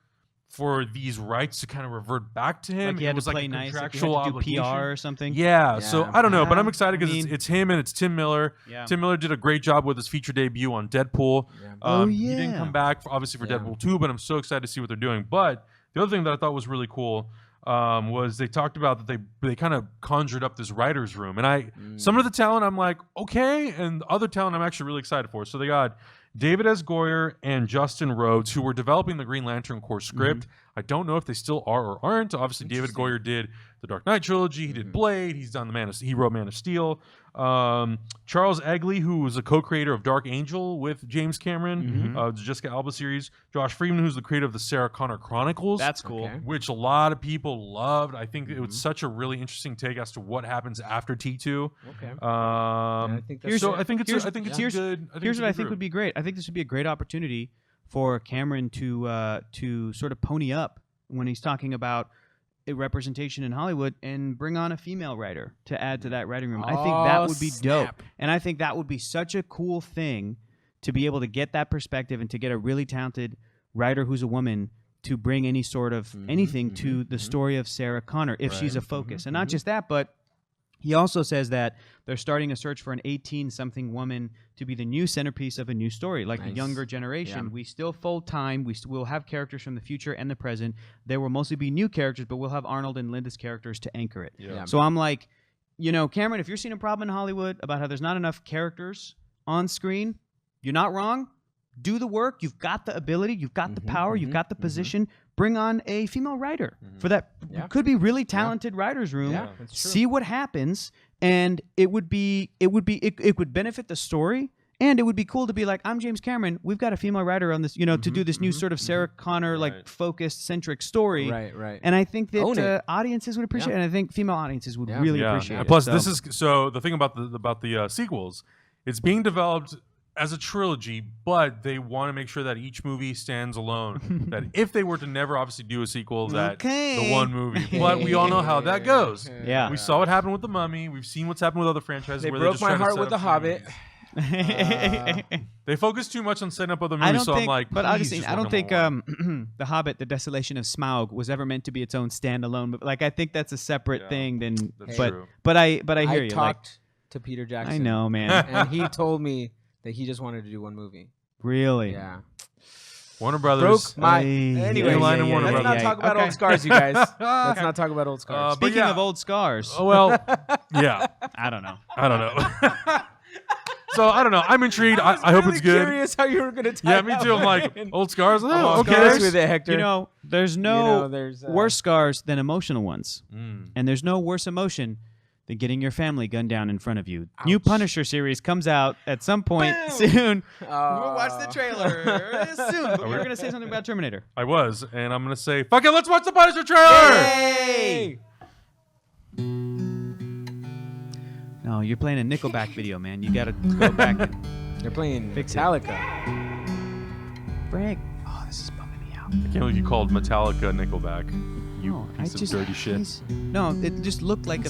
for these rights to kind of revert back to him. Like he had it was to play like a nice, contractual like he had to do obligation. PR or something. Yeah, so I don't know, but I'm excited because I mean, it's him and it's Tim Miller. Yeah. Tim Miller did a great job with his feature debut on Deadpool. Yeah. He didn't come back, obviously, for Deadpool 2, but I'm so excited to see what they're doing. But the other thing that I thought was really cool was they talked about that they kind of conjured up this writer's room. And some of the talent I'm like, okay, and other talent I'm actually really excited for. So they got David S. Goyer and Justin Rhodes, who were developing the Green Lantern Corps script. I don't know if they still are or aren't. Obviously, David Goyer did the Dark Knight trilogy. He did Blade. He's done he wrote Man of Steel. Charles Egley, who was a co-creator of Dark Angel with James Cameron, the Jessica Alba series. Josh Friedman, who's the creator of the Sarah Connor Chronicles. That's cool. Okay. Which a lot of people loved. I think it was such a really interesting take as to what happens after T2. Okay. I think it's a good. Here's what I think would be great. I think this would be a great opportunity for Cameron to sort of pony up when he's talking about a representation in Hollywood and bring on a female writer to add to that writing room. I think that would be dope. And I think that would be such a cool thing to be able to get that perspective and to get a really talented writer who's a woman to bring any sort of anything to the story of Sarah Connor if she's a focus. And not just that, but he also says that they're starting a search for an 18-something woman to be the new centerpiece of a new story, like the younger generation. Yeah. We still full time. We'll have characters from the future and the present. There will mostly be new characters, but we'll have Arnold and Linda's characters to anchor it. Yeah. So I'm like, Cameron, if you're seeing a problem in Hollywood about how there's not enough characters on screen, you're not wrong. Do the work. You've got the ability. You've got the power. You've got the position. Bring on a female writer for that. Could be really talented writers room. Yeah, see what happens, and it would benefit the story, and it would be cool to be like, I'm James Cameron. We've got a female writer on this, to do this new sort of Sarah Connor like focused centric story. Right. And I think that audiences would appreciate it, and I think female audiences would really appreciate it. Plus, this is the thing about the sequels. It's being developed as a trilogy, but they want to make sure that each movie stands alone. That if they were to never obviously do a sequel, that the one movie. But we all know how that goes. Yeah. We saw what happened with The Mummy. We've seen what's happened with other franchises. They where broke just my try to heart set with up The Hobbit. They focus too much on setting up other I movies, don't think, I'm like, but I don't think The Hobbit, The Desolation of Smaug was ever meant to be its own standalone. But like, I think that's a separate thing. That's true. But I hear you. I talked to Peter Jackson. I know, man. And he told me that he just wanted to do one movie. Really? Yeah. Warner Brothers. Broke my... Anyway, let's not talk about old scars, you guys. Let's not talk about old scars. Speaking of old scars. Oh, well, yeah. I don't know. So, I don't know. I'm intrigued. I hope it's good. I'm curious how you were going to tie Yeah, me too. I'm like, old scars? Oh, okay. Scars with it, Hector. There's there's worse scars than emotional ones. And there's no worse emotion than getting your family gunned down in front of you. Ouch. New Punisher series comes out at some point soon. We'll watch the trailer soon. But we were going to say something about Terminator. I was, and I'm going to say, fuck it, let's watch the Punisher trailer! Yay! No, you're playing a Nickelback video, man. You got to go back and You're playing Metallica. Frank. Oh, this is bumming me out. I can't believe you called Metallica Nickelback. You piece of dirty shit. No, it just looked like a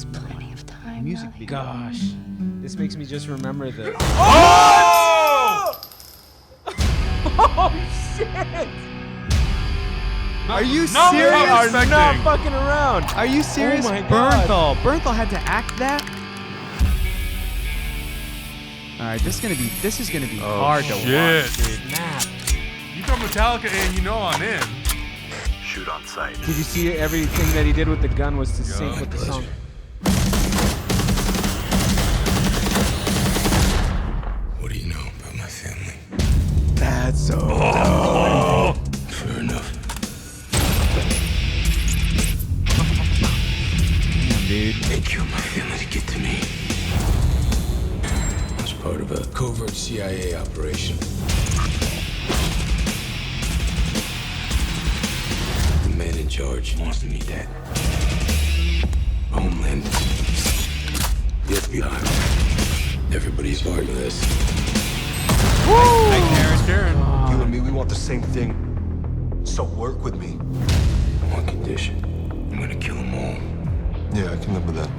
music video. Gosh. This makes me just remember the... Oh! Oh, shit! Are you serious? Are not fucking around. Are you serious? Oh my God. Bernthal had to act that? All right, this is gonna be hard to watch, dude. Snap. You throw Metallica in, I'm in. shoot on sight. Did you see everything that he did with the gun was to sync with the song? What do you know about my family? That's so Fair enough. Damn, dude. They killed my family to get to me. I was part of a covert CIA operation. The man in charge wants me dead. Homeland. The FBI. Everybody's part of this. Hi, Karen. You and me, we want the same thing. So work with me. On one condition. I'm gonna kill them all. Yeah, I can live with that.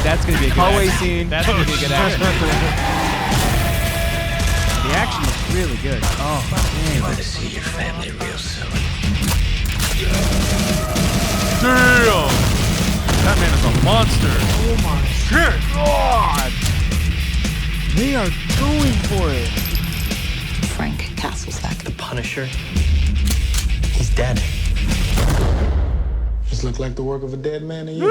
That's gonna be a good Hallway action. scene. That's gonna be a good action. The action looks really good. Oh, You're gonna see your family real soon. Damn! That man is a monster. Oh my Shit! God! They are going for it. Frank Castle's back. The Punisher, he's dead. This look like the work of a dead man to you?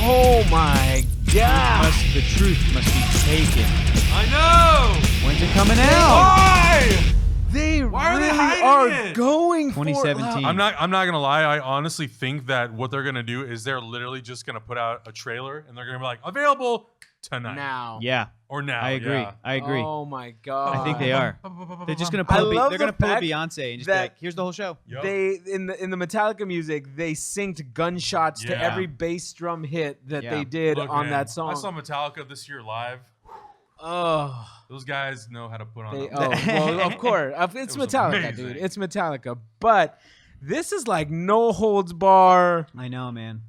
Oh my God! the truth must be taken. I know! When's it coming out? Why? They Why are they really hiding are it? going for it. 2017. I'm not gonna lie. I honestly think that what they're gonna do is they're literally just gonna put out a trailer and they're gonna be like available tonight Now. Yeah, or now. I agree. Yeah. I agree. Oh my God! I think they are. They're just gonna I pull. love They're the gonna pull fact Beyonce and just be that- like, "Here's the whole show." Yup. They in the Metallica music, they synced gunshots to Yeah. every bass drum hit that Yeah. they did Look, on man, that song. I saw Metallica this year live. Oh, Those guys know how to put on. they, a- oh well, of course, it's It was Metallica, amazing. dude. It's Metallica, but this is like no holds bar. I know, man.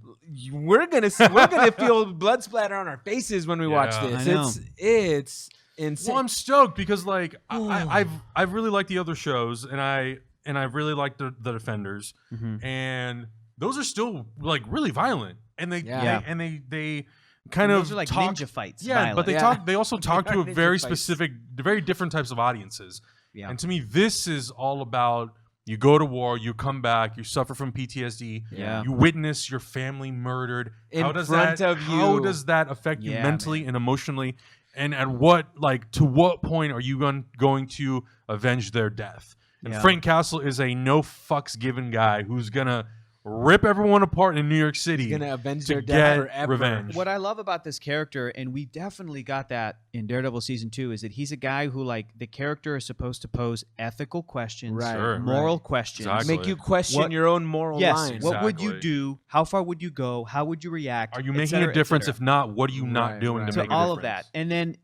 We're gonna feel blood splatter on our faces when we watch Yeah. this. I know. It's insane. Well, I'm stoked because like I've really liked the other shows and I really liked the Defenders and those are still like really violent and they Yeah. they kind of Those are like talk, ninja fights. Yeah, violent. but they Yeah. talk. They also talk They to are a ninja very fights. specific, very different types of audiences. Yeah. And to me, this is all about you go to war, you come back, you suffer from PTSD, Yeah. you witness your family murdered. In how does front that? of How you. does that affect you Yeah, mentally and emotionally? And at what, like, to what point are you going to avenge their death? And Yeah. Frank Castle is a no fucks given guy who's gonna rip everyone apart in New York City. He's gonna avenge to their get death forever. revenge. What I love about this character, and we definitely got that in Daredevil season 2, is that he's a guy who, like, the character is supposed to pose ethical questions, Right, Sure. moral questions. Exactly. Make you question What- your own moral Yes. lines. What would you Exactly. do? How far would you go? How would you react? Are you Et making cetera, a et difference? cetera. If not, what are you not Right, doing right. to To make a all of difference? that. And then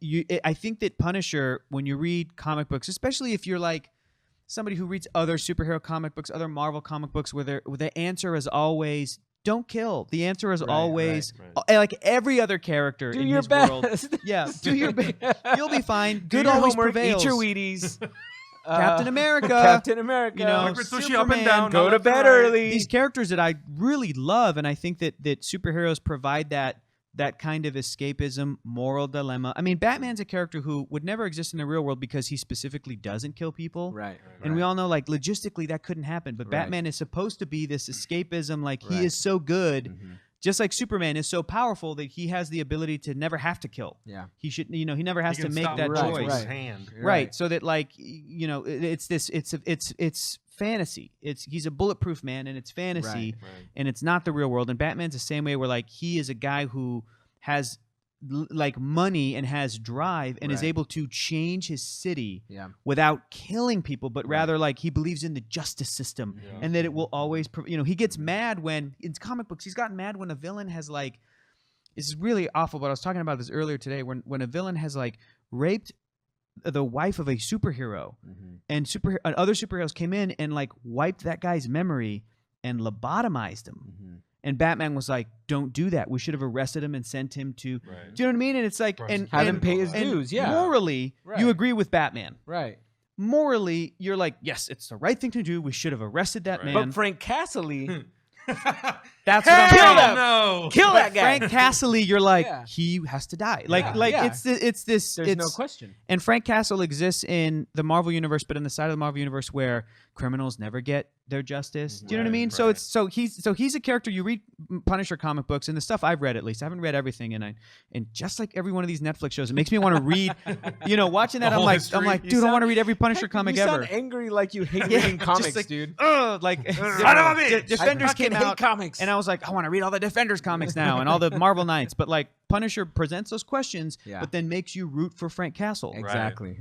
I think that Punisher, when you read comic books, especially if you're like somebody who reads other superhero comic books, other Marvel comic books, where the answer is always don't kill. The answer is always right. like every other character Do in your his best. world. Yeah, do your best. You'll be fine. Do Good your always homework, prevails. Eat your Wheaties. Captain America. Captain America. You know, Liquid sushi Superman, up and down. Go no to left or bed right. early. These characters that I really love, and I think that superheroes provide that kind of escapism, moral dilemma. I mean, Batman's a character who would never exist in the real world because he specifically doesn't kill people. Right. And we all know, like, logistically that couldn't happen. But Right. Batman is supposed to be this escapism, like he Right. is so good, Mhm. just like Superman is so powerful that he has the ability to never have to kill. Yeah. He should, he never has He to can make stop that rolling Right, choice. his right. hand. Right. So that, like, it's fantasy. He's a bulletproof man, and it's fantasy, Right. and it's not the real world. And Batman's the same way, where like he is a guy who has like money and has drive and is Right. able to change his city Yeah. without killing people, but Right. rather like he believes in the justice system Yeah. and that it will always, he gets mad when in comic books he's gotten mad when a villain has like, this is really awful, but I was talking about this earlier today when a villain has like raped the wife of a superhero Mhm. and other superheroes came in and like wiped that guy's memory and lobotomized him. Mhm. And Batman was like, "Don't do that. We should have arrested him and sent him to." Right. Do you know what I mean? And it's like, Of and course. Have him pay his and dues, yeah. Morally, Right. you agree with Batman. Right. Morally, you're like, yes, it's the right thing to do. We should have arrested that Right. man. But Frank Castle That's what I'm Kill saying. them. No. Kill But that guy. Frank Castle, you're like, Yeah. he has to die. Yeah. It's this. There's it's, no question. And Frank Castle exists in the Marvel universe, but in the side of the Marvel universe where criminals never get their justice. Do you know what I mean? So right. he's a character. You read Punisher comic books and the stuff I've read, at least I haven't read everything, and just like every one of these Netflix shows, it makes me want to read. Watching that, The I'm whole like, history. dude, I want to read every Punisher comic you ever. sound angry like you hate Yeah, reading just comics, like, dude. Son of a bitch. Defenders I fucking came hate out, comics. and I was like, I want to read all the Defenders comics now and all the Marvel Knights. But like Punisher presents those questions, Yeah. but then makes you root for Frank Castle. Exactly.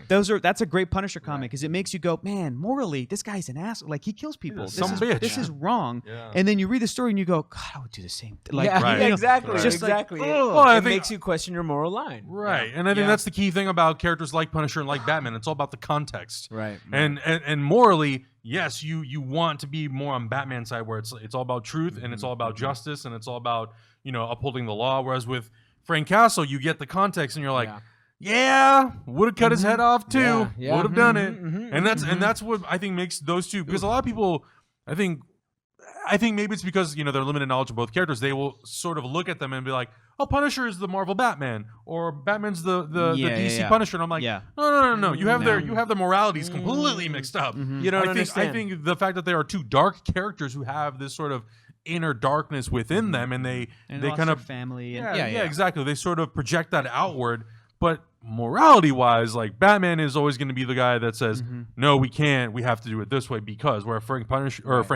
That's a great Punisher comic, is it makes you go, man, morally, this guy's an asshole. Like, he kills people. He's some bitch. This is wrong. Yeah. And then you read the story and you go, God, I would do the same. Like, Yeah, Right. you know, exactly. Right. just like, Exactly. ugh. Well, I It think- makes you question your moral line. Right. And I think that's the key thing about characters like Punisher and like Batman. It's all about the context. Right. And morally, yes, you want to be more on Batman's side where it's all about truth and it's all about justice and it's all about, upholding the law. Whereas with Frank Castle, you get the context and you're like, yeah, would have cut his head off too. Yeah, yeah. Would have done it. And that's what I think makes those two, because a lot of people, I think maybe it's because they're limited knowledge of both characters. They will sort of look at them and be like, "Oh, Punisher is the Marvel Batman, or Batman's the DC Punisher." And I'm like, "No. You have their moralities completely mixed up. You don't understand. I think the fact that there are two dark characters who have this sort of inner darkness within them, and they lost kind their of family. And, yeah, exactly. They sort of project that outward, but morality-wise, like Batman is always going to be the guy that says, "No, we can't. We have to do it this way because." Where Frank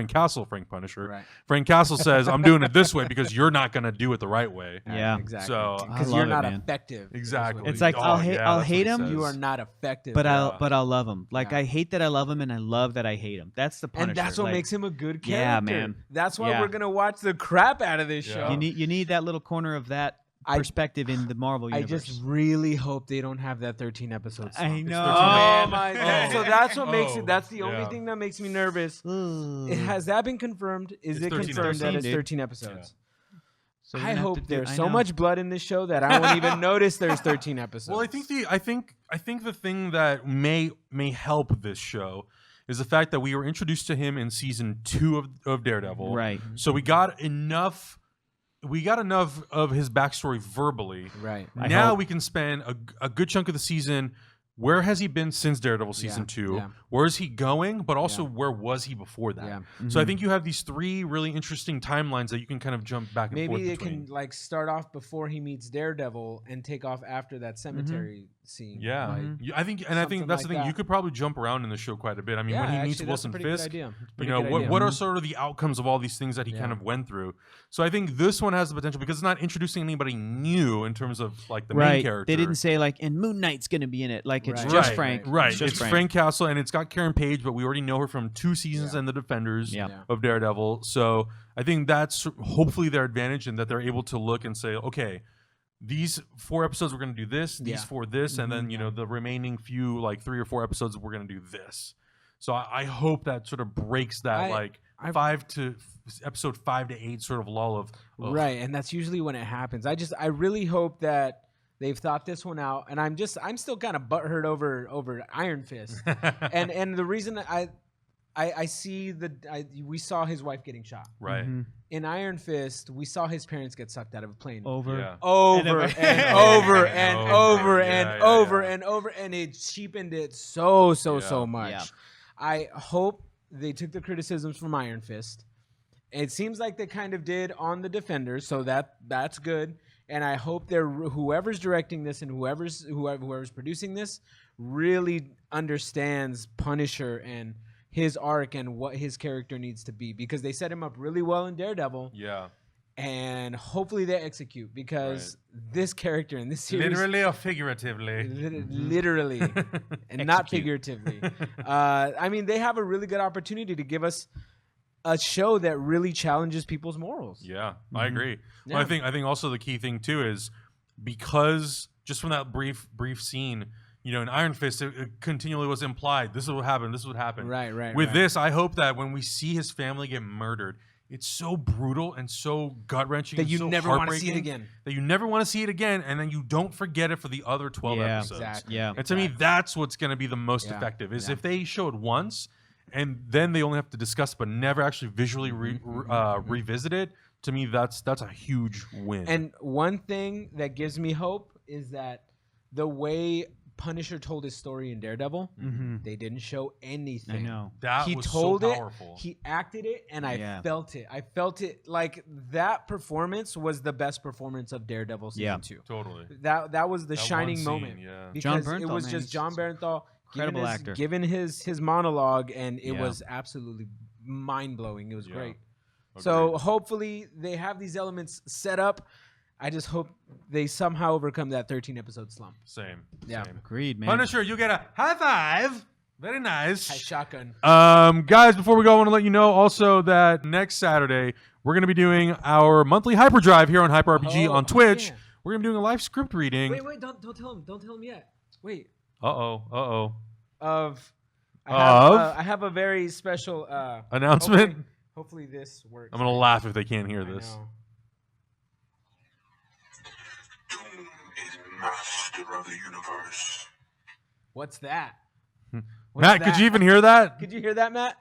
Castle says, "I'm doing it this way because you're not going to do it the right way." Yeah. Exactly. So Because I you're love not it, man. effective. exactly. It's like, I'll hate that's what he him. says. You are not effective. But Yeah. I'll love him. Like, Yeah. I hate that I love him, and I love that I hate him. That's the Punisher. and that's what like, makes him a good character. Yeah, man. That's why Yeah. we're gonna watch the crap out of this Yeah. show. You need that little corner of that perspective in the Marvel I universe. just really hope they don't have that 13 episodes. I know. Oh my god! Oh. So that's what makes Oh. it. That's the only Yeah. thing that makes me nervous. Ugh. Has that been confirmed? Is It's it 13 confirmed that episodes. it's 13 episodes? So we're I gonna have to hope do- there's I so know. much blood in this show that I won't even notice there's 13 episodes. Well, I think the thing that may help this show is the fact that we were introduced to him in season 2 of Daredevil. Right. So we got enough of his backstory verbally. right. I Now hope. we can spend a good chunk of the season. Where has he been since Daredevil season Yeah, 2? yeah. Where is he going? But also, Yeah. where was he before that? Yeah. So I think you have these 3 really interesting timelines that you can kind of jump back and forth Maybe it between. can like start off before he meets Daredevil and take off after that cemetery scene. Yeah, Like, I think that's something the like thing. that. You could probably jump around in the show quite a bit. I mean, yeah, when he actually, meets that's Wilson a pretty Fisk, good idea. what are sort of the outcomes of all these things that he kind Yeah. of went through? So I think this one has the potential because it's not introducing anybody new in terms of like the main Right. character. They didn't say like, and Moon Knight's gonna be in it. Like, it's Right. just Right, Frank. Right, It's just it's Frank Castle, and it's got Karen Page, but we already know her from 2 seasons Yeah. and the Defenders Yeah. Yeah. of Daredevil. So I think that's hopefully their advantage, in that they're able to look and say, okay, these 4 episodes we're going to do this, these Yeah. 4 this, and then the remaining few like 3 or 4 episodes we're going to do this. So I hope that sort of breaks that episode 5 to 8 sort of lull of ugh. Right, and that's usually when it happens. I really hope that they've thought this one out, and I'm still kind of butthurt over Iron Fist, and the reason I see we saw his wife getting shot. Right. In Iron Fist, we saw his parents get sucked out of a plane. Over. Yeah. Over And and over and over Yeah, and yeah, over yeah. and over, and it cheapened it so Yeah. much. Yeah. I hope they took the criticisms from Iron Fist. It seems like they kind of did on the Defenders, so that's good. And I hope whoever's directing this and whoever's producing this really understands Punisher and his arc and what his character needs to be, because they set him up really well in Daredevil, Yeah. and hopefully they execute, because this character in this series, Literally or figuratively. literally and not figuratively. I mean, they have a really good opportunity to give us a show that really challenges people's morals. Yeah, I agree. Yeah. Well, I think also the key thing too is because just from that brief scene, in Iron Fist, it continually was implied this is what happened. This is what happened. Right. With this, I hope that when we see his family get murdered, it's so brutal and so gut wrenching that you so never want to see it heartbreaking again. That you never want to see it again, and then you don't forget it for the other 12 Yeah, episodes. exactly. Yeah. And to me, that's what's going to be the most Yeah, effective. Is yeah. if they show it once, and then they only have to discuss but never actually visually revisit it. To me, that's a huge win. And one thing that gives me hope is that the way Punisher told his story in Daredevil, they didn't show anything. I know. that He was told so it, powerful. he acted it, and I Yeah. felt it. I felt it like that performance was the best performance of Daredevil season 2. Totally. That was the That shining one scene, moment. yeah. John Because it Bernthal, was man, just he's John Bernthal incredible actor. giving his monologue, and it Yeah. was absolutely mind blowing. It was Yeah. great. Agreed. So hopefully they have these elements set up. I just hope they somehow overcome that 13 episode slump. Same. Yeah. Same. Agreed, man. Punisher, you get a high five. Very nice. High shotgun. Guys, before we go, I want to let you know also that next Saturday we're going to be doing our monthly hyperdrive here on Hyper RPG on Twitch. yeah. We're going to be doing a live script reading. Wait, don't tell him. Don't tell him yet. Wait. Uh-oh. I have a very special Announcement? Hopefully this works. I'm going to laugh if they can't hear I this. know. Doom is master of the universe. What's that? Matt, could you even hear that? Could you hear that, Matt?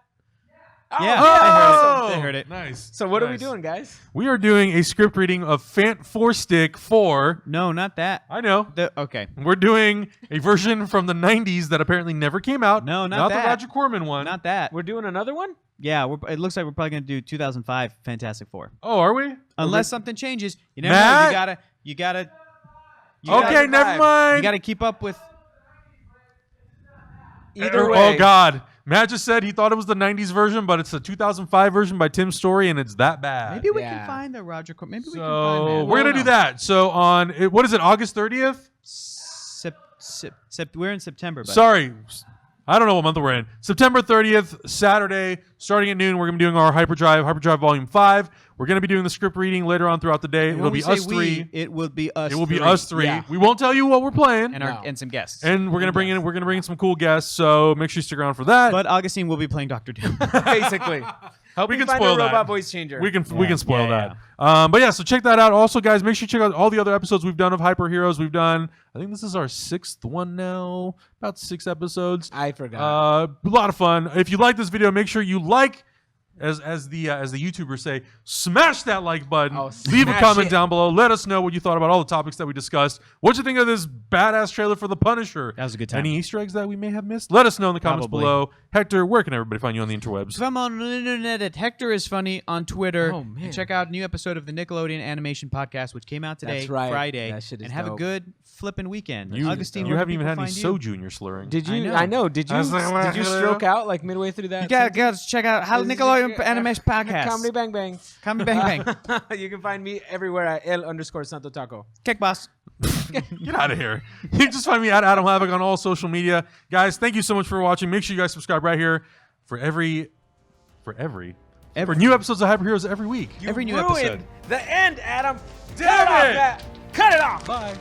Yeah, Oh! they heard it. Nice. So what are we Nice. doing, guys? We are doing a script reading of Fant 4-Stick 4. No, not that. I know. Okay. We're doing a version from the 90s that apparently never came out. No, not the that. Roger Corman one. Not that. We're doing another one? Yeah, it looks like we're probably going to do 2005 Fantastic Four. Oh, are we? Unless something changes. You never Matt? know. You gotta Okay, never mind. you gotta keep up with Either way. Oh, God. Matt just said he thought it was the 90s version, but it's the 2005 version by Tim Story, and it's that bad. maybe we Yeah. can find the Roger Corman. Maybe we can So find that. we're going to do that. So on, what is it, August 30th? We're in September. But Sorry. I don't know what month we're in. September 30th, Saturday, starting at noon, we're going to be doing our Hyperdrive Volume 5. We're going to be doing the script reading later on throughout the day. And It'll when we be say us three. It will be us. It will be us three. Yeah. We won't tell you what we're playing. and some guests. And we're gonna bring in some cool guests, so make sure you stick around for that. But Augustine will be playing Doctor Doom. Basically. Help we me can find spoil a that. robot voice changer. we can spoil Yeah, that. But yeah, so check that out. Also, guys, make sure you check out all the other episodes we've done of Hyper Heroes. We've done, I think this is our 6th one now, about 6 episodes. I forgot. A lot of fun. If you like this video, make sure you like. As the YouTubers say, smash that like button. Oh, Leave a smash comment it. down below. Let us know what you thought about all the topics that we discussed. What you think of this badass trailer for The Punisher? That was a good time. Any Easter eggs that we may have missed? Let us know in the comments Probably. below. Hector, where can everybody find you on the interwebs? I'm on the internet at Hector is Funny on Twitter. Oh, man. And check out a new episode of the Nickelodeon Animation Podcast, which came out today, That's right. Friday. That shit is and have dope. a good flipping weekend. You, Augustine, you where haven't can even had people any find you? soju you're slurring. Did you? I I know. know. Did you stroke out like midway through that? You gotta check out how Nickelodeon Animation Podcast. Comedy Bang Bang. Comedy Bang Bang. You can find me everywhere at L_Santo Taco. Kick boss. Get out of here. You can just find me at Adam Havoc on all social media. Guys, thank you so much for watching. Make sure you guys subscribe right here for new episodes of Hyper Heroes every week. Every new Ruined episode. the end, Adam. Damn Cut it off, it. Matt. Cut it off. Bye.